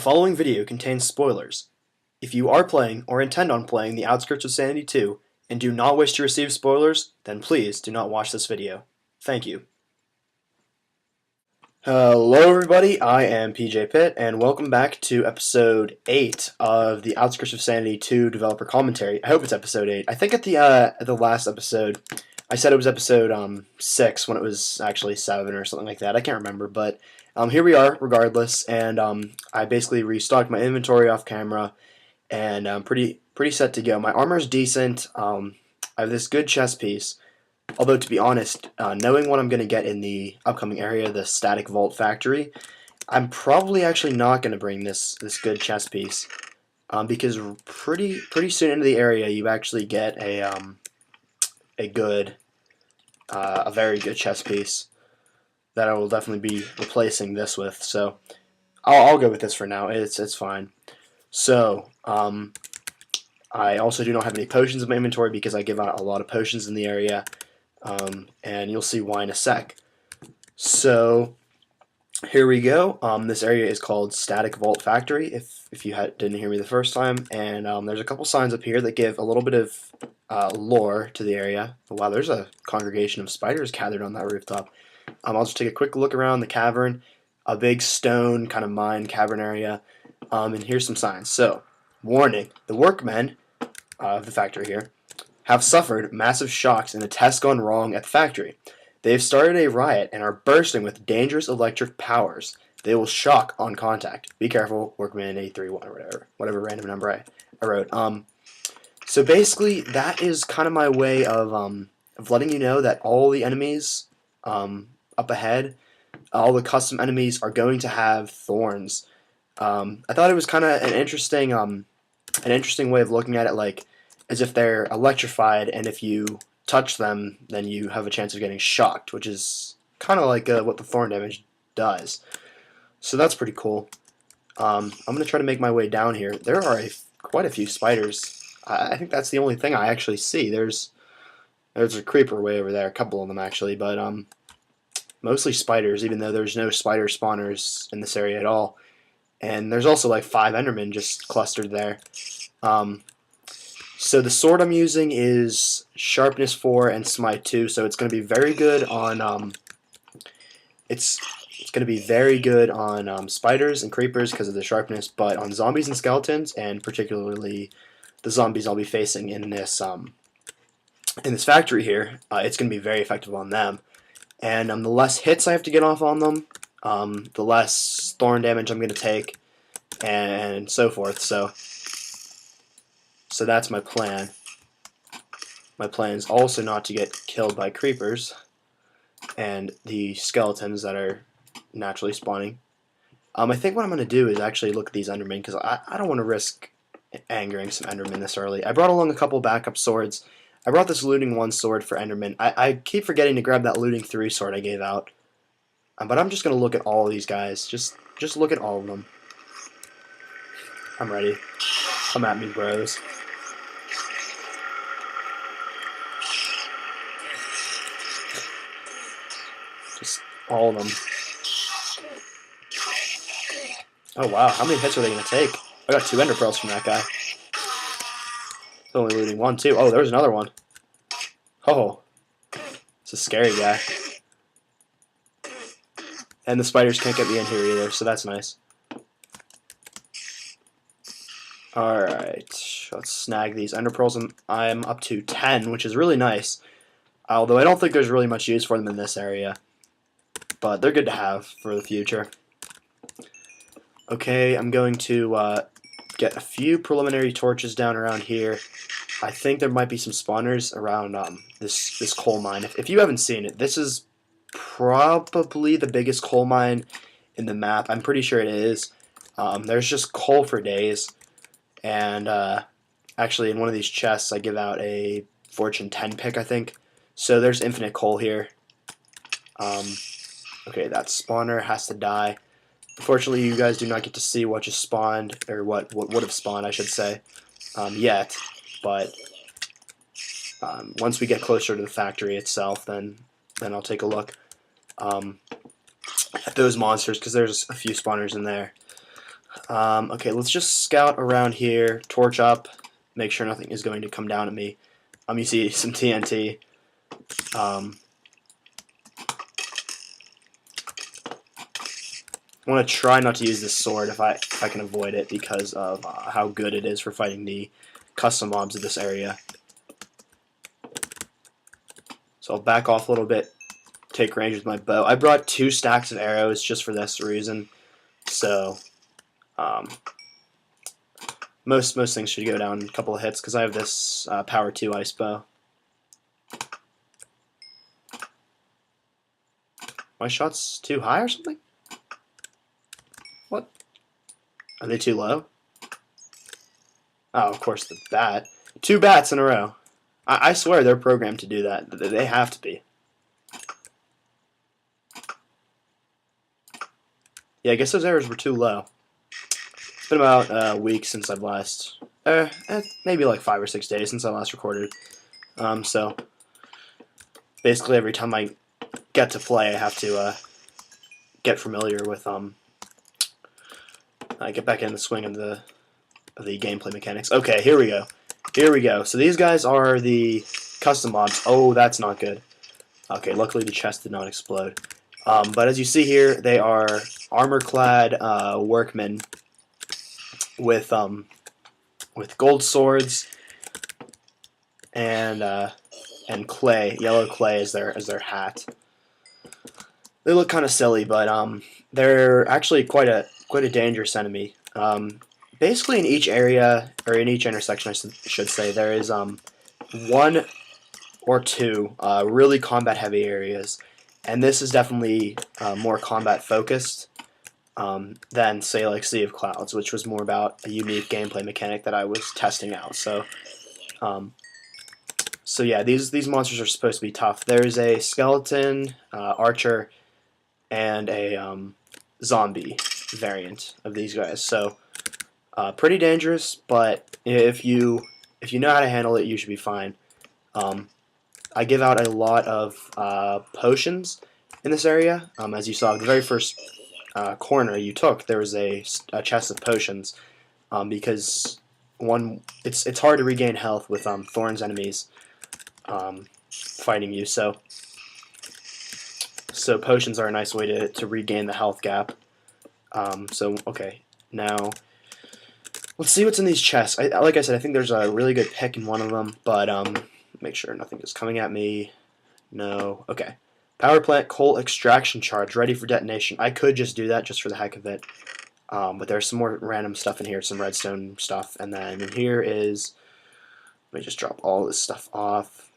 following video contains spoilers. If you are playing or intend on playing the Outskirts of Sanity 2 and do not wish to receive spoilers, then please do not watch this video. Thank you. Hello everybody, I am Pjaypit and welcome back to episode 8 of the Outskirts of Sanity 2 developer commentary. I hope it's episode 8. I think at the last episode I said it was episode 6 when it was actually 7 or something like that. I can't remember, but here we are regardless, and I basically restocked my inventory off camera and I'm pretty set to go. My armor's decent. I have this good chest piece. Although, to be honest, knowing what I'm going to get in the upcoming area, the Static Vault Factory, I'm probably actually not going to bring this good chest piece, because pretty soon into the area you actually get a very good chest piece that I will definitely be replacing this with. So I'll go with this for now. It's fine. So I also do not have any potions in my inventory because I give out a lot of potions in the area. And you'll see why in a sec. So here we go. This area is called Static Vault Factory, if you didn't hear me the first time, and there's a couple signs up here that give a little bit of lore to the area. Wow, there's a congregation of spiders gathered on that rooftop. I'll just take a quick look around the cavern, a big stone kind of mine cavern area, and here's some signs. So, warning, the workmen of the factory here have suffered massive shocks in a test gone wrong at the factory. They have started a riot and are bursting with dangerous electric powers. They will shock on contact. Be careful, workman 831 or whatever random number I wrote. So basically, that is kind of my way of letting you know that all the enemies up ahead, all the custom enemies are going to have thorns. I thought it was kind of an interesting way of looking at it, like as if they're electrified, and if you touch them, then you have a chance of getting shocked, which is kind of like what the thorn damage does. So that's pretty cool. I'm going to try to make my way down here. There are quite a few spiders. I think that's the only thing I actually see. There's a creeper way over there, a couple of them actually, but mostly spiders, even though there's no spider spawners in this area at all. And there's also like 5 endermen just clustered there. So the sword I'm using is Sharpness 4 and Smite 2, so it's going to be very good on it's going to be very good on spiders and creepers because of the sharpness, but on zombies and skeletons, and particularly the zombies I'll be facing in this factory here, it's going to be very effective on them. And the less hits I have to get off on them, the less thorn damage I'm going to take, and so forth. So that's my plan. My plan is also not to get killed by creepers and the skeletons that are naturally spawning. I think what I'm going to do is actually look at these endermen, because I don't want to risk angering some endermen this early. I brought along a couple backup swords. I brought this looting 1 sword for endermen. I keep forgetting to grab that looting 3 sword I gave out. But I'm just going to look at all of these guys. Just look at all of them. I'm ready. Come at me, bros. Just all of them. Oh wow, how many hits are they going to take? I got 2 ender pearls from that guy. It's only looting 1 too. Oh, there's another one. Oh, it's a scary guy. And the spiders can't get me in here either, so that's nice. Alright, let's snag these ender pearls. I'm up to 10, which is really nice. Although I don't think there's really much use for them in this area. But they're good to have for the future. Okay, I'm going to get a few preliminary torches down around here. I think there might be some spawners around this coal mine. If you haven't seen it, this is probably the biggest coal mine in the map. I'm pretty sure it is. There's just coal for days. And actually in one of these chests I give out a Fortune 10 pick, I think. So there's infinite coal here. Okay, that spawner has to die. Unfortunately, you guys do not get to see what just spawned, or what would have spawned, I should say, yet. But once we get closer to the factory itself, then I'll take a look. at those monsters, because there's a few spawners in there. Okay, let's just scout around here, torch up, make sure nothing is going to come down at me. You see some TNT. I want to try not to use this sword if I can avoid it because of how good it is for fighting the custom mobs of this area. So I'll back off a little bit, take range with my bow. I brought 2 stacks of arrows just for this reason. So most things should go down in a couple of hits because I have this power 2 ice bow. My shot's too high or something? What? Are they too low? Oh, of course, the bat. 2 bats in a row. I swear they're programmed to do that. They have to be. Yeah, I guess those arrows were too low. It's been about a week since I've last... maybe like 5 or 6 days since I last recorded. So, basically every time I get to play, I have to get familiar with... get back in the swing of the gameplay mechanics. Okay, here we go. Here we go. So these guys are the custom mobs. Oh, that's not good. Okay, luckily the chest did not explode. But as you see here, they are armor-clad workmen with gold swords and clay, yellow clay as their hat. They look kind of silly, but they're actually quite a dangerous enemy. Basically, in each area, or in each intersection, I should say, there is 1 or 2 really combat-heavy areas, and this is definitely more combat-focused than, say, like Sea of Clouds, which was more about a unique gameplay mechanic that I was testing out. So yeah, these monsters are supposed to be tough. There's a skeleton, archer, and a zombie variant of these guys. So. Pretty dangerous, but if you know how to handle it, you should be fine. I give out a lot of potions in this area. As you saw, the very first corner you took, there was a chest of potions because it's hard to regain health with Thorn's enemies fighting you. So potions are a nice way to regain the health gap. Okay, now. Let's see what's in these chests. Like I said, I think there's a really good pick in one of them, but make sure nothing is coming at me. No. Okay. Power plant coal extraction charge ready for detonation. I could just do that just for the heck of it, but there's some more random stuff in here, some redstone stuff, and then in here is. Let me just drop all this stuff off.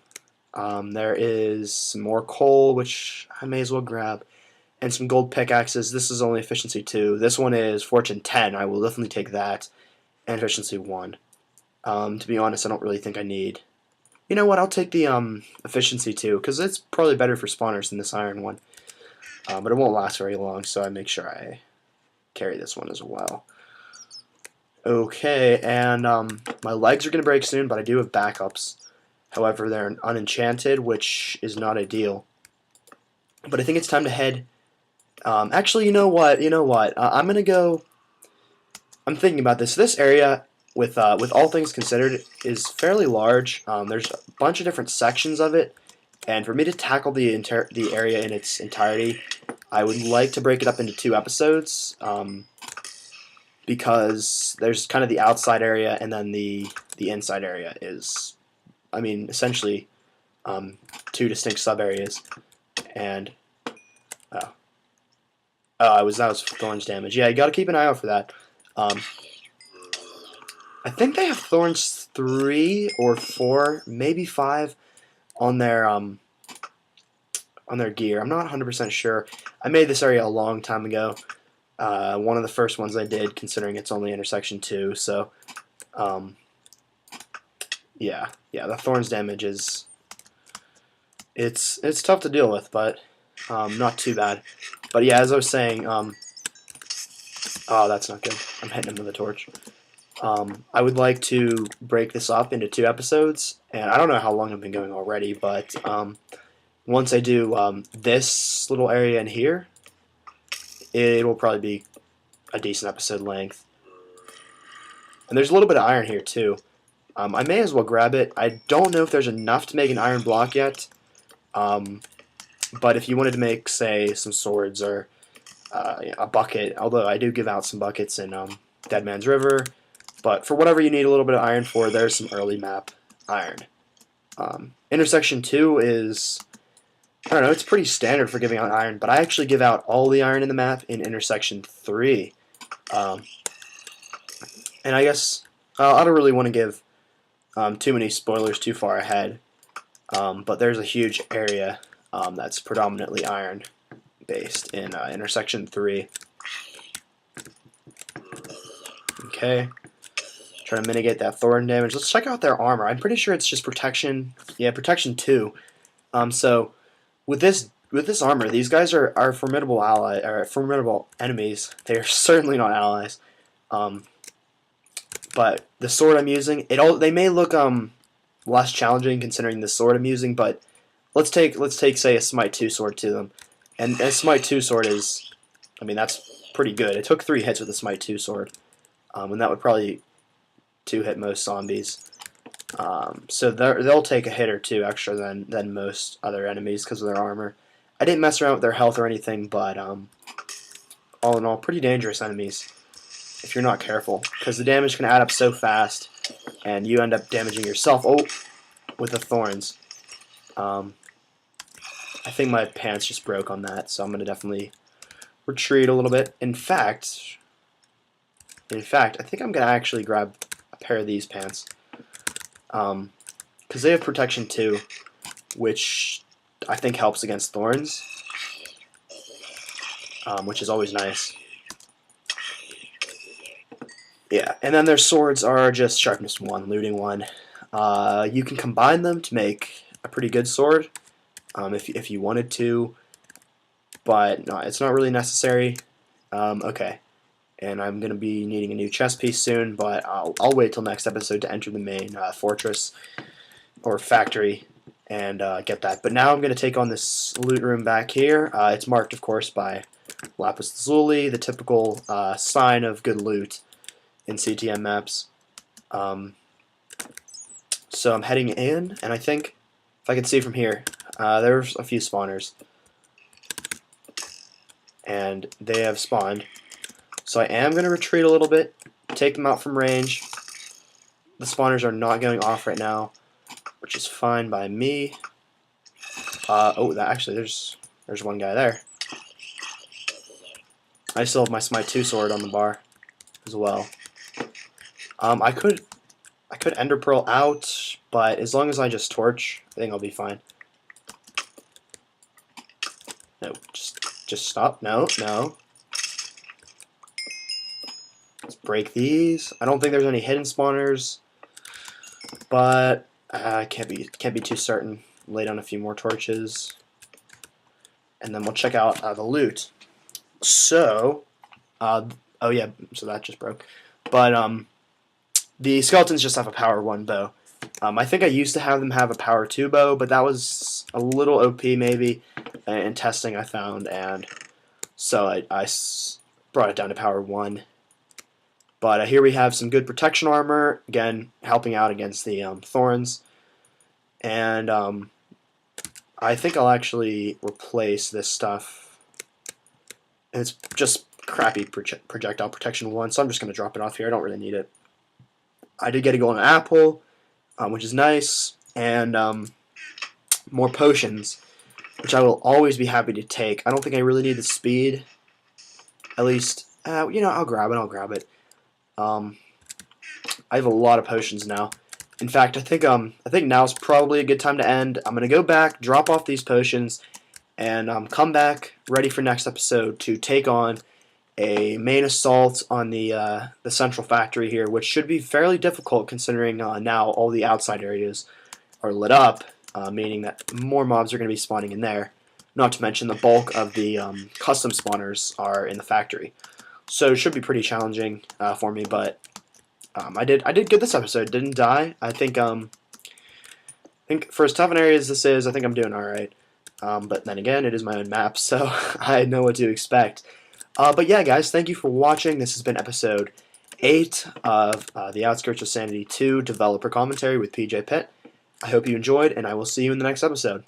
There is some more coal, which I may as well grab, and some gold pickaxes. This is only efficiency 2. This one is fortune 10. I will definitely take that. And efficiency 1. To be honest, I don't really think I need... You know what, I'll take the efficiency 2, because it's probably better for spawners than this iron one. But it won't last very long, so I make sure I carry this one as well. Okay, and my legs are going to break soon, but I do have backups. However, they're unenchanted, which is not ideal. But I think it's time to head... actually, you know what? I'm going to go... I'm thinking about this. This area, with all things considered, is fairly large. There's a bunch of different sections of it, and for me to tackle the area in its entirety, I would like to break it up into 2 episodes, because there's kind of the outside area, and then the inside area is, I mean, essentially 2 distinct sub areas, and that was thorns damage. Yeah, you got to keep an eye out for that. I think they have thorns 3 or 4, maybe 5 on their gear. I'm not 100% sure. I made this area a long time ago. One of the first ones I did, considering it's only intersection 2. So, yeah, the thorns damage is it's tough to deal with, but not too bad. But yeah, as I was saying. Oh, that's not good. I'm hitting him with a torch. I would like to break this up into 2 episodes, and I don't know how long I've been going already, but once I do this little area in here, it will probably be a decent episode length. And there's a little bit of iron here too. I may as well grab it. I don't know if there's enough to make an iron block yet. But if you wanted to make, say, some swords or a bucket, although I do give out some buckets in Dead Man's River, but for whatever you need a little bit of iron for, there's some early map iron. Intersection 2 is, I don't know, it's pretty standard for giving out iron, but I actually give out all the iron in the map in Intersection 3. And I guess I don't really want to give too many spoilers too far ahead, but there's a huge area that's predominantly iron based in Intersection 3. Okay, try to mitigate that thorn damage. Let's check out their armor. I'm pretty sure it's just protection. Yeah, protection 2. So with this armor, these guys are formidable formidable enemies. They are certainly not allies. But the sword I'm using, they may look less challenging considering the sword I'm using, but let's take say a Smite 2 sword to them. And a Smite 2 sword is, I mean, that's pretty good. It took 3 hits with a Smite 2 sword. And that would probably 2-hit most zombies. So they'll take a hit or 2 extra than most other enemies because of their armor. I didn't mess around with their health or anything, but all in all, pretty dangerous enemies if you're not careful, because the damage can add up so fast, and you end up damaging yourself. Oh, with the thorns. I think my pants just broke on that, so I'm gonna definitely retreat a little bit. In fact, I think I'm gonna actually grab a pair of these pants, because they have protection 2, which I think helps against thorns, which is always nice. Yeah, and then their swords are just sharpness 1, looting 1. You can combine them to make a pretty good sword, if you wanted to, but no, it's not really necessary. Okay, and I'm going to be needing a new chest piece soon, but I'll wait till next episode to enter the main fortress or factory and get that. But now I'm going to take on this loot room back here. It's marked, of course, by lapis lazuli, the typical sign of good loot in CTM maps. So I'm heading in, and I think, if I can see from here, there's a few spawners. And they have spawned. So I am going to retreat a little bit, take them out from range. The spawners are not going off right now, which is fine by me. Actually, there's one guy there. I still have my Smite 2 sword on the bar as well. I could Ender Pearl out, but as long as I just torch, I think I'll be fine. No, just stop. No. Let's break these. I don't think there's any hidden spawners, but I can't be too certain. Lay down a few more torches, and then we'll check out the loot. So, oh yeah, so that just broke. But the skeletons just have a power 1 bow. I think I used to have them have a power 2 bow, but that was a little OP maybe in testing I found, and so I brought it down to power 1. But here we have some good protection armor, again helping out against the thorns, and I think I'll actually replace this stuff. And it's just crappy projectile protection 1, so I'm just going to drop it off here. I don't really need it. I did get a golden apple, which is nice, and more potions, which I will always be happy to take. I don't think I really need the speed. At least, I'll grab it. I have a lot of potions now. In fact, I think now's probably a good time to end. I'm gonna go back, drop off these potions, and come back ready for next episode to take on a main assault on the central factory here, which should be fairly difficult considering now all the outside areas are lit up, meaning that more mobs are going to be spawning in there. Not to mention the bulk of the custom spawners are in the factory, so it should be pretty challenging for me. But I did good this episode. Didn't die. I think for as tough an area as this is, I think I'm doing all right. But then again, it is my own map, so I know what to expect. But yeah, guys, thank you for watching. This has been episode 8 of the Outskirts of Sanity 2 developer commentary with Pjaypit. I hope you enjoyed, and I will see you in the next episode.